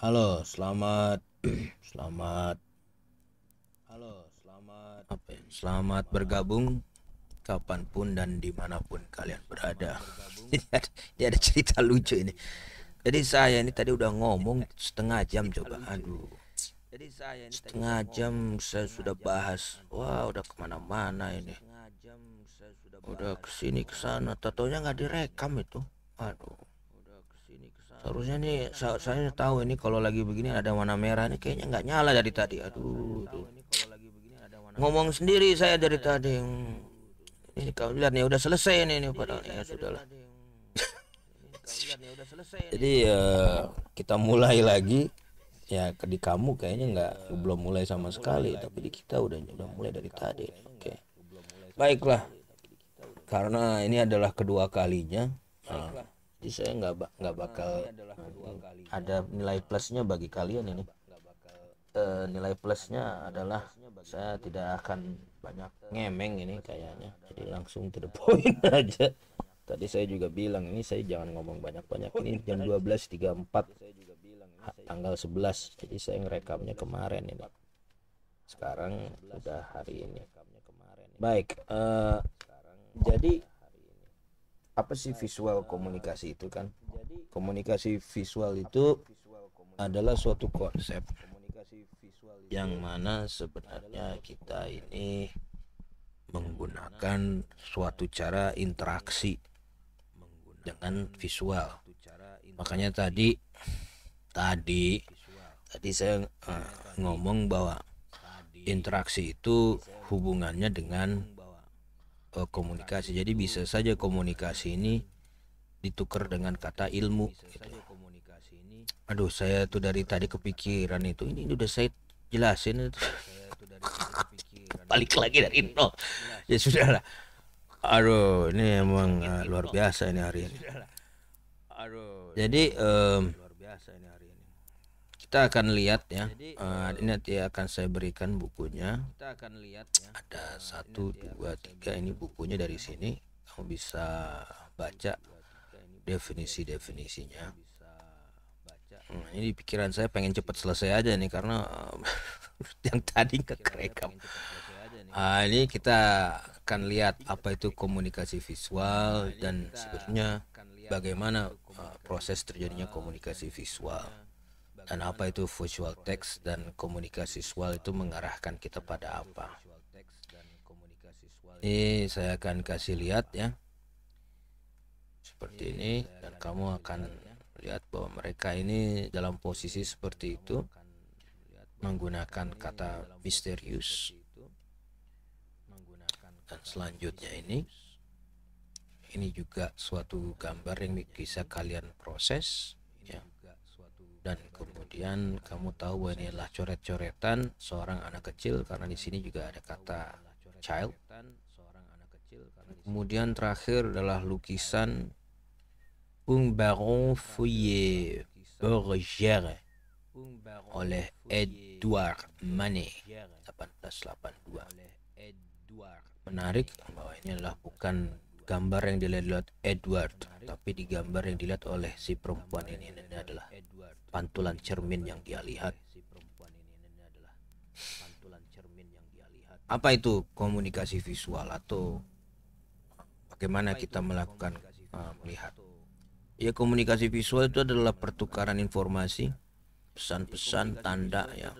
Halo, selamat, selamat, apa ya? Selamat bergabung kapanpun dan dimanapun kalian berada. Ini ada cerita lucu ini. Jadi saya ini tadi udah ngomong setengah jam coba. Aduh, setengah jam saya sudah bahas. Wah, udah kemana-mana ini. Udah kesini kesana. Tatonya nggak direkam itu. Aduh. Seharusnya nih saya tahu ini kalau lagi begini ada warna merah nih kayaknya nggak nyala dari tadi. Aduh, tuh. Ngomong sendiri saya dari tadi. Ini kau lihat nih udah selesai nih padahal ya sudahlah. Jadi kita mulai lagi ya di kamu kayaknya nggak belum mulai sama sekali tapi di kita udah mulai dari tadi. Oke. Baiklah, karena ini adalah kedua kalinya. Jadi saya nggak bakal ada nilai plusnya bagi kalian ini. Nilai plusnya adalah saya tidak akan banyak ngemeng ini kayaknya, jadi langsung to the point aja. Tadi saya juga bilang ini saya jangan ngomong banyak-banyak, ini jam 12.34 tanggal 11, jadi saya ngerekamnya kemarin ini, sekarang udah hari ini. Baik, jadi apa sih visual komunikasi itu kan? Komunikasi visual itu adalah suatu konsep yang mana sebenarnya kita ini menggunakan suatu cara interaksi dengan visual. Makanya tadi tadi saya ngomong bahwa interaksi itu hubungannya dengan komunikasi. Jadi bisa saja komunikasi ini ditukar dengan kata ilmu gitu. Aduh, saya tuh dari tadi kepikiran itu. Ini udah saya jelasin itu. Balik lagi dari nol. Ya sudahlah. Aduh, ini emang luar biasa ini hari ini. Jadi kita akan lihat ya. Ini nanti akan saya berikan bukunya. Ada satu, dua, tiga. Ini bukunya dari sini. Kamu bisa baca definisi-definisinya. Ini pikiran saya pengen cepat selesai aja nih karena yang tadi kerekam. Ini kita akan lihat apa itu komunikasi visual dan sebenarnya bagaimana proses terjadinya komunikasi visual dan apa itu visual text dan komunikasi visual itu mengarahkan kita pada apa. Ini saya akan kasih lihat ya seperti ini dan kamu akan lihat bahwa mereka ini dalam posisi seperti itu menggunakan kata misterius. Dan selanjutnya ini juga suatu gambar yang bisa kalian proses ya. Dan kemudian kamu tahu bahwa ini adalah coret-coretan seorang anak kecil karena di sini juga ada kata child. Kemudian terakhir adalah lukisan Un Baron Fouillé Bergère oleh Edouard Manet 1882. Menarik bahwa ini adalah bukan gambar yang dilihat Edward, tapi digambar yang dilihat oleh si perempuan ini adalah pantulan cermin yang dia lihat. Apa itu komunikasi visual atau bagaimana kita melakukan melihat? Ya, komunikasi visual itu adalah pertukaran informasi, pesan-pesan, tanda ya,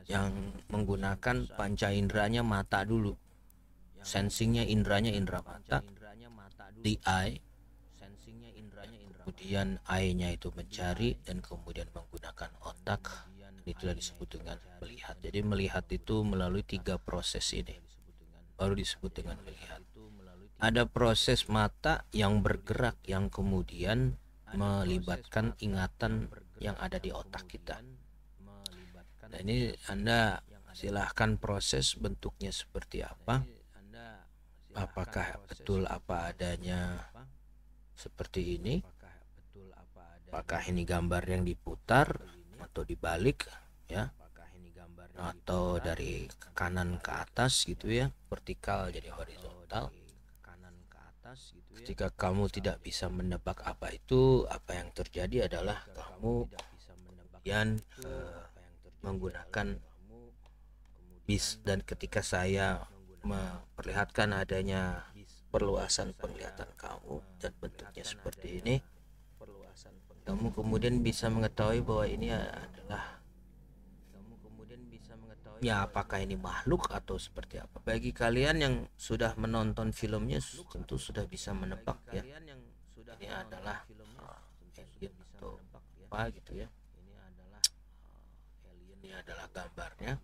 yang menggunakan panca inderanya mata dulu. Sensingnya indranya indera mata, the eye, kemudian eye-nya itu mencari dan kemudian menggunakan otak, itulah disebut dengan melihat. Jadi melihat itu melalui 3 proses ini baru disebut dengan melihat. Ada proses mata yang bergerak yang kemudian melibatkan ingatan yang ada di otak kita. Nah, ini Anda silahkan proses bentuknya seperti apa. Apakah betul apa adanya seperti ini? Apakah ini gambar yang diputar atau dibalik ya? Atau dari kanan ke atas gitu ya, vertikal jadi horizontal. Ketika kamu tidak bisa menebak apa itu, apa yang terjadi adalah kamu kemudian menggunakan bis, dan ketika saya memperlihatkan adanya perluasan penglihatan kamu dan bentuknya seperti ini, kamu kemudian bisa mengetahui bahwa ini adalah, ya, apakah ini makhluk atau seperti apa. Bagi kalian yang sudah menonton filmnya tentu sudah bisa menebak ya, ini adalah alien atau apa gitu ya. Ini adalah gambarnya.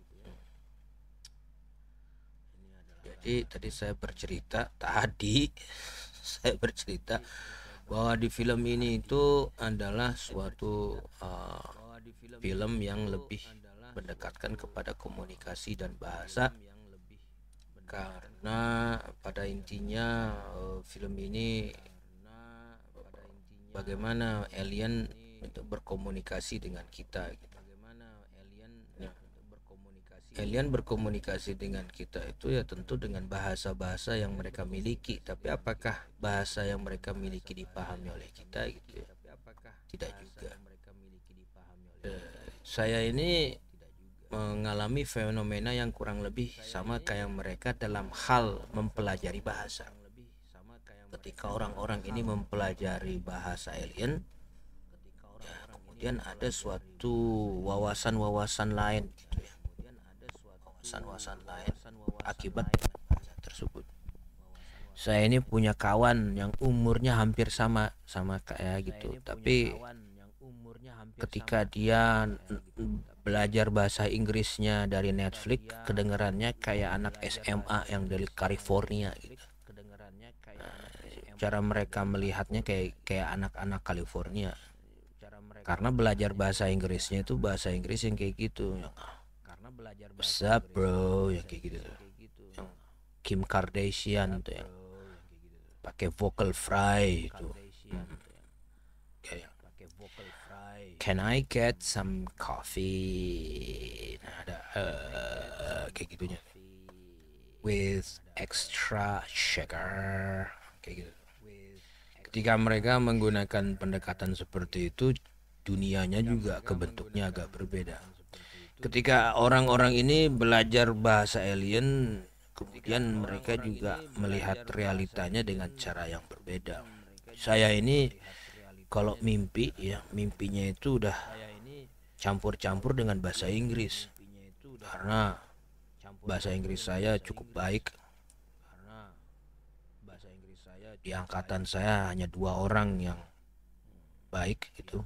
Jadi tadi saya bercerita bahwa di film ini itu adalah suatu film yang lebih mendekatkan kepada komunikasi dan bahasa, karena pada intinya film ini bagaimana alien untuk berkomunikasi dengan kita gitu. Alien berkomunikasi dengan kita itu ya tentu dengan bahasa-bahasa yang mereka miliki, tapi apakah bahasa yang mereka miliki dipahami oleh kita gitu ya? Tidak juga. Saya ini mengalami fenomena yang kurang lebih sama kayak mereka dalam hal mempelajari bahasa. Ketika orang-orang ini mempelajari bahasa alien, ya, kemudian ada suatu wawasan-wawasan lain gitu ya. Wawasan lain akibat bahasa tersebut. Saya ini punya kawan yang umurnya hampir sama kayak gitu, tapi ketika dia belajar bahasa Inggrisnya dari Netflix, kedengarannya kayak anak SMA yang dari California gitu. Cara mereka melihatnya kayak anak-anak California, karena belajar bahasa Inggrisnya itu bahasa Inggris yang kayak gitu, yang what's up bro, ya kayak gitu, yang Kim Kardashian tuh, yang pakai vocal fry itu, kayak can I get some coffee, nah, ada kayak gitunya, with extra sugar, kayak gitu. Ketika mereka menggunakan pendekatan seperti itu, dunianya juga kebentuknya agak berbeda. Ketika orang-orang ini belajar bahasa alien, kemudian mereka juga melihat realitanya dengan cara yang berbeda. Saya ini kalau mimpi ya, mimpinya itu udah campur-campur dengan bahasa Inggris, karena bahasa Inggris saya cukup baik. Di angkatan saya hanya 2 orang yang baik itu.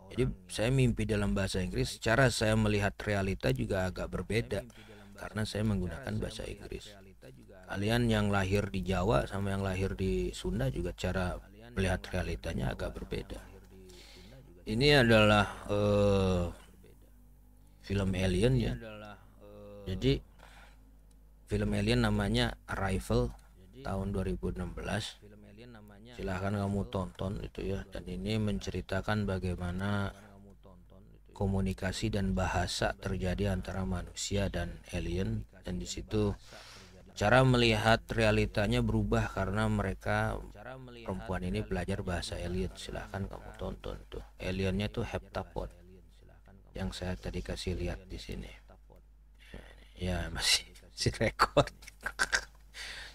Jadi saya mimpi dalam bahasa Inggris, cara saya melihat realita juga agak berbeda karena saya menggunakan bahasa Inggris. Kalian yang lahir di Jawa sama yang lahir di Sunda juga cara melihat realitanya agak berbeda. Ini adalah film alien ya. Jadi film alien namanya Arrival tahun 2016. Silahkan kamu tonton itu ya, dan ini menceritakan bagaimana komunikasi dan bahasa terjadi antara manusia dan alien, dan di situ cara melihat realitanya berubah karena mereka, perempuan ini belajar bahasa alien. Silahkan kamu tonton tuh, aliennya tuh heptapod yang saya tadi kasih lihat di sini ya, masih rekod.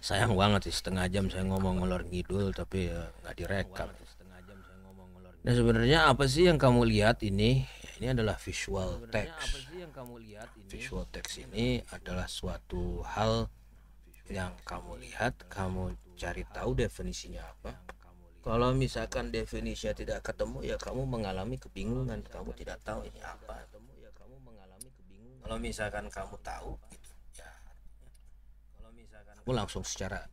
Sayang banget sih, setengah jam saya ngomong ngelor ngidul tapi ya nggak direkam. Nah, sebenarnya apa sih yang kamu lihat ini? Ya, ini adalah visual text. Visual text ini adalah suatu hal yang kamu lihat, kamu cari tahu definisinya apa. Kalau misalkan definisinya tidak ketemu, ya kamu mengalami kebingungan, kamu tidak tahu ini apa. Kalau misalkan kamu tahu, kamu langsung secara,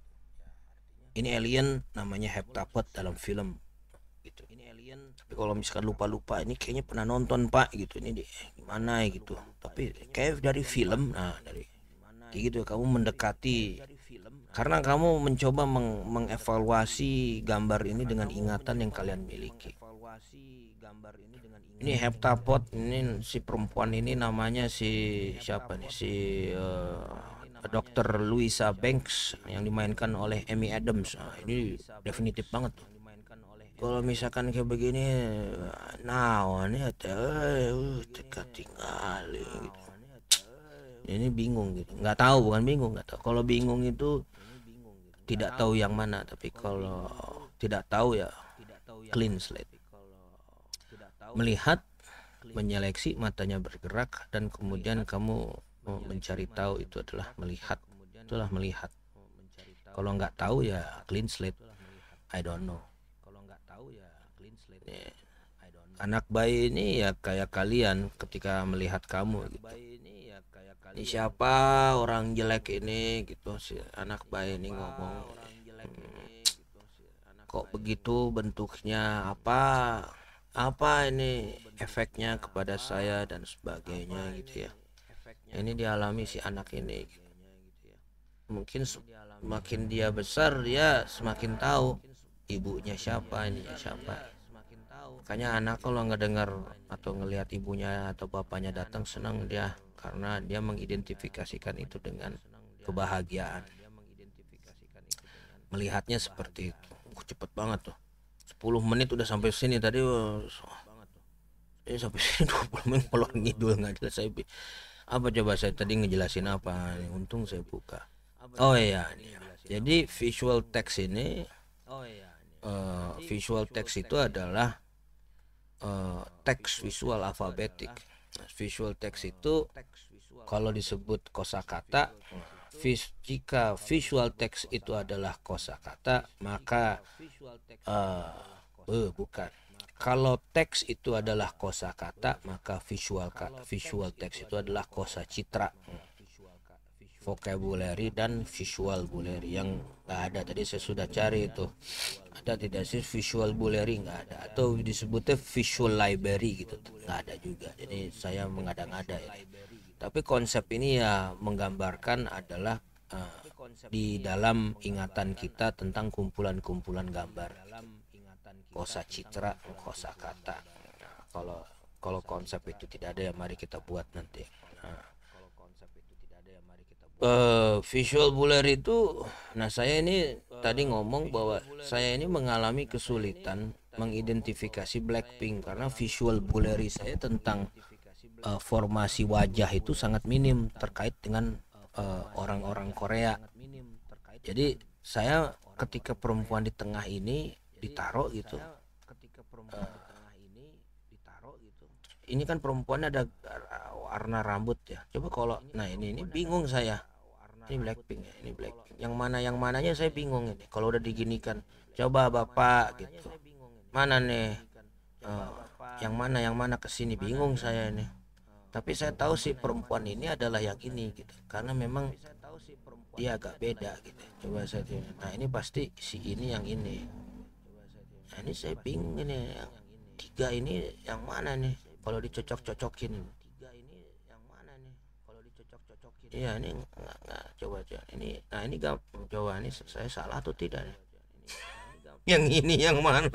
ini alien namanya heptapod dalam film gitu. Tapi kalau misalkan lupa ini kayaknya pernah nonton pak gitu, ini gimana ya gitu, tapi kayak dari film, nah dari kayak gitu kamu mendekati, karena kamu mencoba mengevaluasi gambar ini dengan ingatan yang kalian miliki. Ini heptapod, ini si perempuan ini namanya si siapa nih, si Dr. Louisa Banks yang dimainkan oleh Amy Adams. Nah, ini definitif banget tuh. kalau misalkan kayak begini, naon ya teh, teka tinggal gitu. Ini bingung gitu, nggak tahu, bukan bingung, nggak tahu. Kalau bingung itu tidak tahu yang mana, tapi kalau tidak tahu ya clean slate. Melihat, menyeleksi, matanya bergerak, dan kemudian kamu mencari tahu, itu adalah melihat, itulah melihat. Kalau nggak tahu ya clean slate, I don't know. Ya, anak bayi ini ya kayak kalian ketika melihat kamu gitu. Ini siapa orang jelek ini gitu, si anak bayi ini ngomong, kok begitu bentuknya, apa ini efeknya kepada saya dan sebagainya gitu ya. Ini dialami si anak ini gitu. Mungkin semakin dia besar dia semakin tahu ibunya siapa, ininya siapa. Makanya anak kalau nggak dengar atau ngelihat ibunya atau bapaknya datang senang dia, karena dia mengidentifikasikan itu dengan kebahagiaan. Melihatnya seperti itu. Cepet banget tuh, 10 menit udah sampai sini tadi. Sampai sini 20 menit kalau ngidul nggak jelas. Saya apa coba, saya tadi ngejelasin apa, untung saya buka. Oh iya, jadi visual text ini, visual text itu adalah teks visual alfabetik. Visual text itu kalau disebut kosakata, jika visual text itu adalah kosakata, maka bukan. Kalau teks itu adalah kosakata, maka visual text itu adalah kosa citra. Vocabulary dan visual vocabulary yang nggak ada tadi saya sudah cari itu, ada tidak sih visual vocabulary, nggak ada, atau disebutnya visual library gitu, nggak ada juga. Jadi saya mengada-ngada ya. Tapi konsep ini ya menggambarkan adalah di dalam ingatan kita tentang kumpulan-kumpulan gambar, kosa citra, kosa kata. Nah, kalau konsep itu tidak ada ya mari kita buat nanti. Visual blur itu, nah saya ini tadi ngomong bahwa saya ini mengalami kesulitan mengidentifikasi Blackpink karena visual blur saya tentang formasi wajah itu sangat minim terkait dengan orang-orang Korea. Jadi saya ketika perempuan di tengah ini ditaruh gitu, ini kan perempuan ada warna rambut ya. Coba kalau, nah ini bingung saya. Ini Blackpink ya, ini Blackpink. Yang mananya saya bingung ini. Kalau udah diginikan, coba bapak gitu. Mana nih? Eh, yang mana kesini bingung saya ini. Tapi saya tahu si perempuan ini adalah yang ini gitu. Karena memang dia agak beda gitu. Coba saya tanya. Nah ini pasti si ini yang ini. Nah ini saya bingung ini. Yang tiga ini yang mana nih? Kalau dicocok-cocokin. Iya ini nggak, coba ini, nah ini coba ini saya salah atau tidak nih? Yang ini yang mana?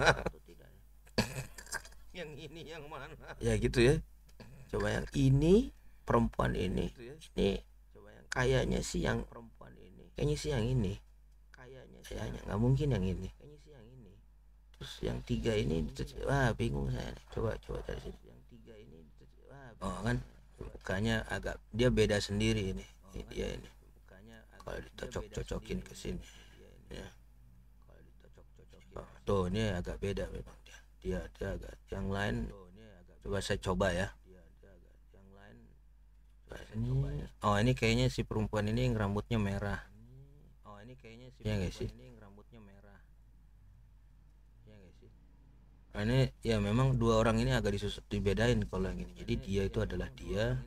Yang ini yang mana? Ya gitu ya. Coba yang ini perempuan ini kayaknya sih yang perempuan ini, kayaknya sih yang ini, kayaknya nggak mungkin yang ini. Terus yang tiga ini, wah bingung saya nih. Coba dari sini. Oh kan mukanya agak dia beda sendiri ini dia ini kalau dicocok-cocokin ke sini ya. Tuh ini agak beda memang dia agak yang lain. Coba ya ini. Oh ini kayaknya si perempuan ini yang rambutnya merah. Ya guys sih. Nah, ini ya memang dua orang ini agak dibedain kalau yang ini. Jadi dia itu adalah dia,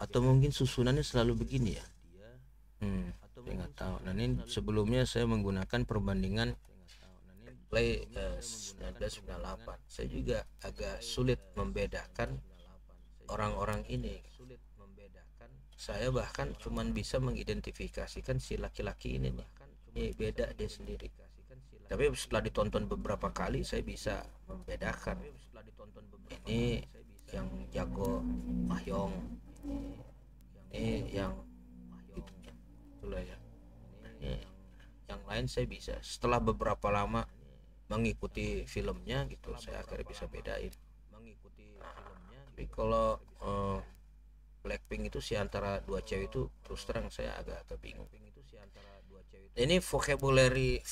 atau mungkin susunannya selalu begini ya. Saya nggak tahu. Nah ini sebelumnya saya menggunakan perbandingan play 1998. Saya juga agak sulit membedakan orang-orang ini. Saya bahkan cuman bisa mengidentifikasikan si laki-laki ini nih. Ini beda dia sendiri. Tapi setelah ditonton beberapa kali saya bisa membedakan. Ini yang jago Mahyong, ini yang itulah ya. Ini yang lain saya bisa setelah beberapa lama mengikuti filmnya gitu, saya akhirnya bisa bedain. Tapi kalau Blackpink itu sih antara dua cewek itu terus terang saya agak bingung. Ini vocabulary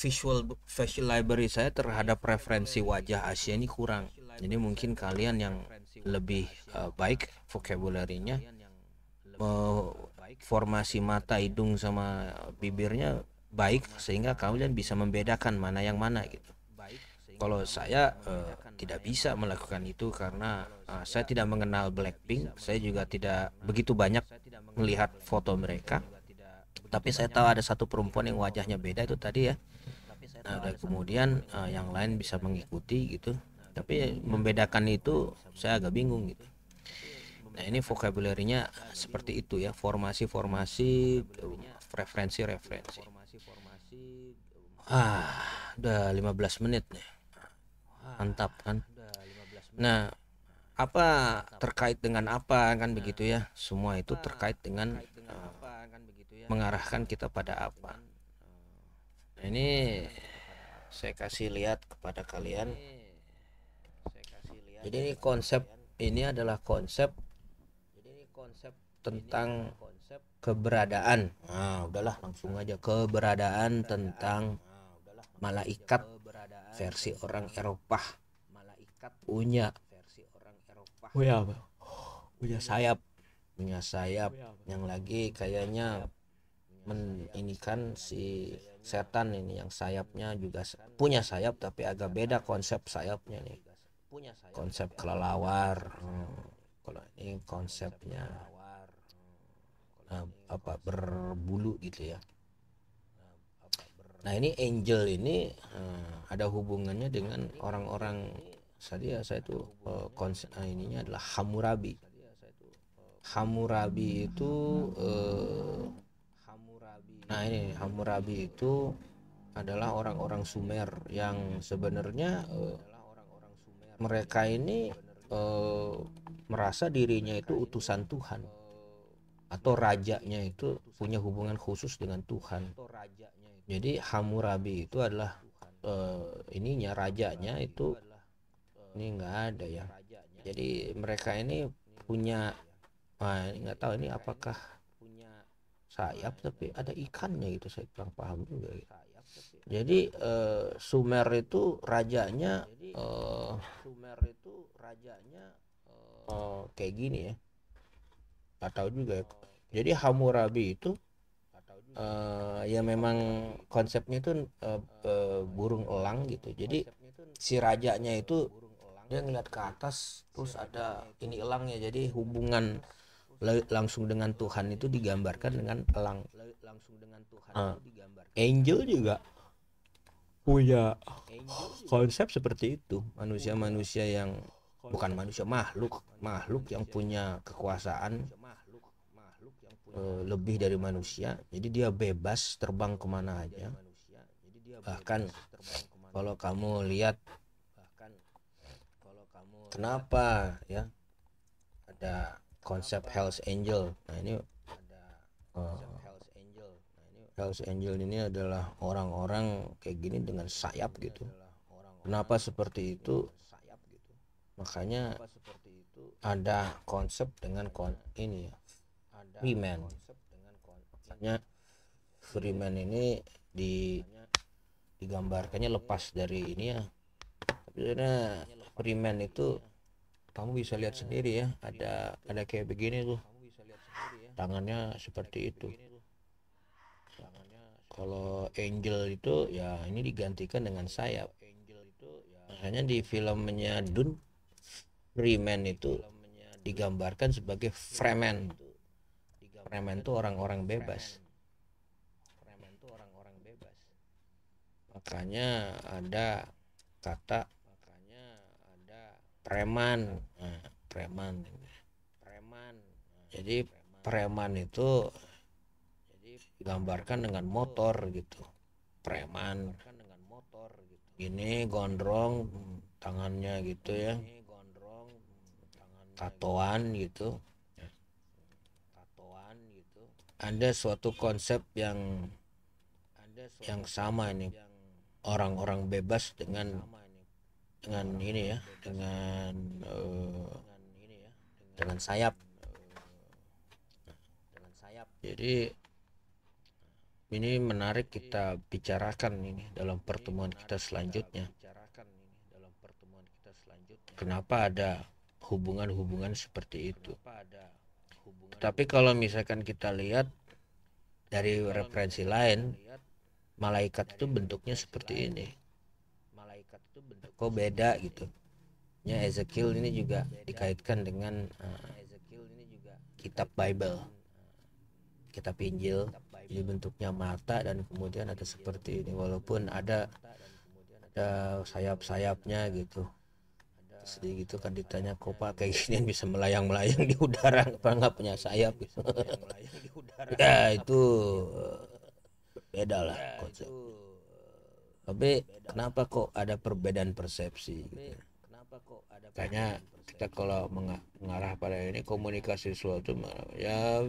facial library saya terhadap referensi wajah Asia ini kurang. Jadi mungkin kalian yang lebih baik vocabulary-nya, formasi mata, hidung sama bibirnya baik sehingga kalian bisa membedakan mana yang mana gitu. Kalau saya tidak bisa melakukan itu karena saya tidak mengenal Blackpink, saya juga tidak begitu banyak melihat foto mereka. Tapi saya tahu ada satu perempuan yang wajahnya beda itu tadi ya. Nah, udah kemudian yang lain bisa mengikuti gitu. Tapi membedakan itu saya agak bingung gitu. Nah, ini vocabulary-nya seperti itu ya, formasi-formasi, referensi-referensi. Udah 15 menit nih. Mantap kan? Nah, apa terkait dengan apa kan begitu ya? Semua itu terkait dengan mengarahkan kita pada apa. Nah, ini saya kasih lihat kepada kalian. Jadi ini adalah konsep tentang keberadaan. Nah, udahlah langsung aja, keberadaan tentang malaikat versi orang Eropa. Punya punya sayap, punya sayap yang lagi kayaknya ini kan si setan ini yang sayapnya juga punya sayap tapi agak beda konsep sayapnya nih, konsep kelelawar. Kalau ini konsepnya apa berbulu gitu ya. Nah, ini angel ini ada hubungannya dengan orang-orang tadi ya, saya tuh konsep ininya adalah Hammurabi. Hammurabi itu nah ini Hammurabi itu adalah orang-orang Sumer yang sebenarnya mereka ini merasa dirinya itu utusan Tuhan atau rajanya itu punya hubungan khusus dengan Tuhan. Jadi Hammurabi itu adalah ininya rajanya itu ini nggak ada ya. Jadi mereka ini punya nggak tahu ini apakah sayap tapi ada ikannya gitu, saya kurang paham juga gitu. Jadi Sumer itu rajanya kayak gini ya, nggak tahu juga ya. Jadi Hammurabi itu ya memang konsepnya itu burung elang gitu. Jadi si rajanya itu dia ngeliat ke atas terus ada ini elangnya, jadi hubungan langsung dengan Tuhan itu digambarkan dengan elang. Angel juga punya konsep seperti itu, manusia-manusia yang bukan manusia, makhluk yang punya kekuasaan lebih dari manusia, jadi dia bebas terbang kemana aja. Bahkan kalau kamu lihat kenapa ya ada konsep Hells Angel. Nah, ini Hells Angel ini adalah orang-orang kayak gini dengan sayap gitu. Kenapa seperti itu? Makanya ada konsep dengan ini ya, Freeman. Makanya Freeman ini digambarkannya lepas dari ini ya. Tapi sebenarnya Freeman itu kamu bisa lihat sendiri ya, ada kayak begini tuh, tangannya seperti itu. Kalau Angel itu ya ini digantikan dengan sayap. Makanya di filmnya Dune, Freeman itu digambarkan sebagai Freeman. Freeman itu orang-orang bebas. Makanya ada kata preman. Nah, preman. Jadi preman itu digambarkan dengan motor gitu. Preman ini gondrong, tangannya gitu ya, tatoan gitu. Ada suatu konsep yang sama ini, orang-orang bebas dengan ini ya, dengan sayap. Jadi ini menarik kita bicarakan ini dalam pertemuan kita selanjutnya. Kenapa ada hubungan-hubungan seperti itu? Tapi kalau misalkan kita lihat dari referensi lain, malaikat itu bentuknya seperti ini. Kok beda gitu? Ya, Ezekiel ini juga dikaitkan dengan kitab Bible, kitab Injil. Jadi bentuknya mata dan kemudian ada seperti ini, walaupun ada sayap-sayapnya gitu. Sedih gitu kan ditanya, kok Pak kayak gini bisa melayang-melayang di udara, apa nggak punya sayap gitu. Ya itu beda lah konsep. Tapi kenapa kok ada perbedaan persepsi gitu. Kayaknya kita kalau mengarah pada ini komunikasi sesuatu ya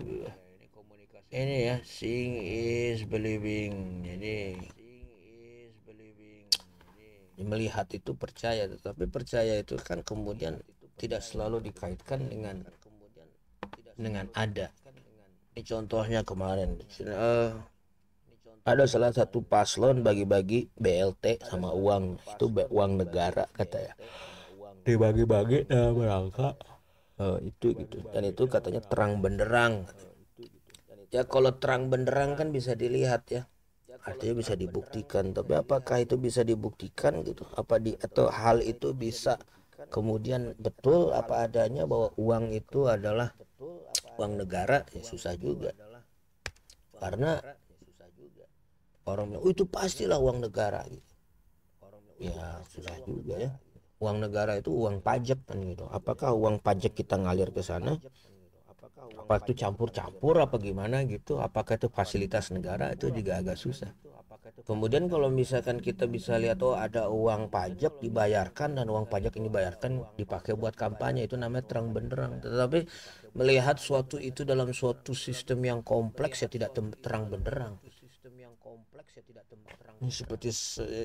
ini ya, seeing is believing. Jadi melihat itu percaya, tetapi percaya itu kan kemudian tidak selalu dikaitkan dengan ada. Ini contohnya kemarin ada salah satu paslon bagi-bagi BLT sama uang, itu uang negara kata ya, dibagi-bagi dalam rangka itu gitu, dan itu katanya terang benderang. Ya kalau terang benderang kan bisa dilihat ya, artinya bisa dibuktikan. Tapi apakah itu bisa dibuktikan gitu, atau hal itu bisa kemudian betul apa adanya bahwa uang itu adalah uang negara? Ya susah juga, karena orang bilang, oh itu pastilah uang negara gitu. Ya susah juga ya, uang negara itu uang pajak kan gitu. Apakah uang pajak kita ngalir ke sana, apa itu campur-campur apa gimana gitu, apakah itu fasilitas negara? Itu juga agak susah. Kemudian kalau misalkan kita bisa lihat, oh ada uang pajak dibayarkan dan uang pajak ini dibayarkan dipakai buat kampanye, itu namanya terang benderang. Tetapi melihat suatu itu dalam suatu sistem yang kompleks ya tidak terang benderang. Ini seperti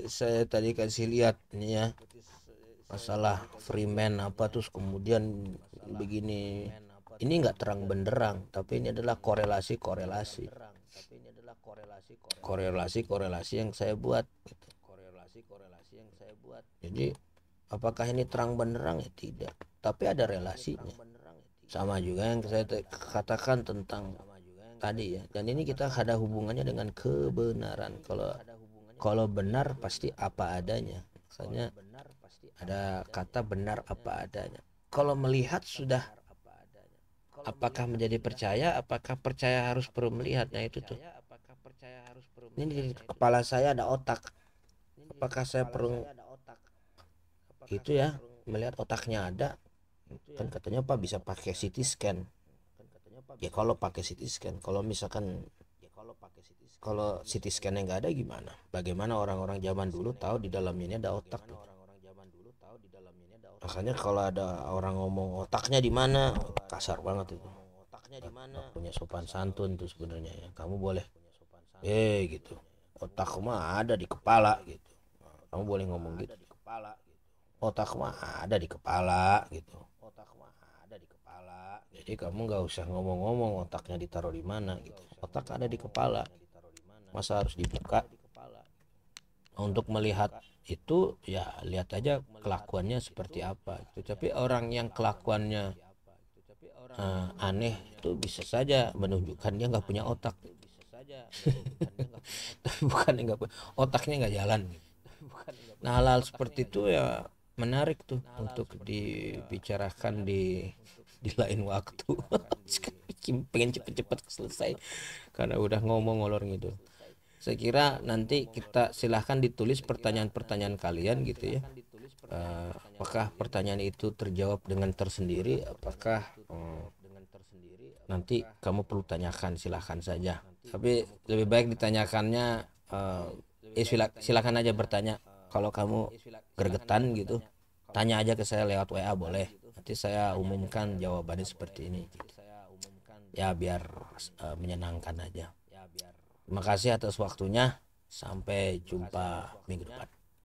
saya tadi kasih lihat ini ya, masalah Freeman apa terus kemudian begini. Ini nggak terang benderang, tapi ini adalah korelasi yang saya buat gitu. Jadi apakah ini terang benderang? Ya tidak, tapi ada relasinya. Sama juga yang saya katakan tentang tadi ya, dan ini kita ada hubungannya dengan kebenaran. Kalau benar pasti apa adanya, misalnya ada kata benar apa adanya. Kalau melihat sudah, apakah menjadi percaya? Apakah percaya harus perlu melihat? Nah itu tuh, ini di kepala saya ada otak, apakah saya perlu gitu ya melihat otaknya ada? Kan katanya Pak bisa pakai CT scan. Ya kalau pakai CT scan, kalau misalkan kalau CT scan yang nggak ada gimana? Bagaimana orang-orang zaman dulu tahu di dalam ini ada otak? Makanya kalau ada orang ngomong otaknya di mana, kasar banget itu. Nggak punya sopan santun tuh sebenarnya ya. Kamu boleh, gitu. Otak mah ada di kepala gitu. Kamu boleh ngomong gitu. Otak mah ada di kepala gitu. Jadi kamu nggak usah ngomong-ngomong otaknya ditaruh di mana gitu. Otak ada di kepala. Masa harus dibuka? Untuk melihat itu ya lihat aja kelakuannya seperti apa gitu. Tapi orang yang kelakuannya aneh itu bisa saja menunjukkan dia nggak punya otak. Tapi bukan nggak punya otaknya, nggak jalan gitu. Nah hal-hal seperti itu ya menarik tuh untuk dibicarakan di lain waktu. Pengen cepet-cepet selesai karena udah ngomong ngolor gitu. Saya kira nanti kita silahkan ditulis pertanyaan-pertanyaan kalian gitu ya. Apakah pertanyaan itu terjawab dengan tersendiri, apakah nanti kamu perlu tanyakan, silahkan saja. Tapi lebih baik ditanyakannya, silakan aja bertanya. Kalau kamu gregetan gitu, tanya aja ke saya lewat WA boleh. Nanti saya umumkan jawabannya seperti ini. Ya biar menyenangkan aja. Terima kasih atas waktunya. Sampai jumpa minggu depan.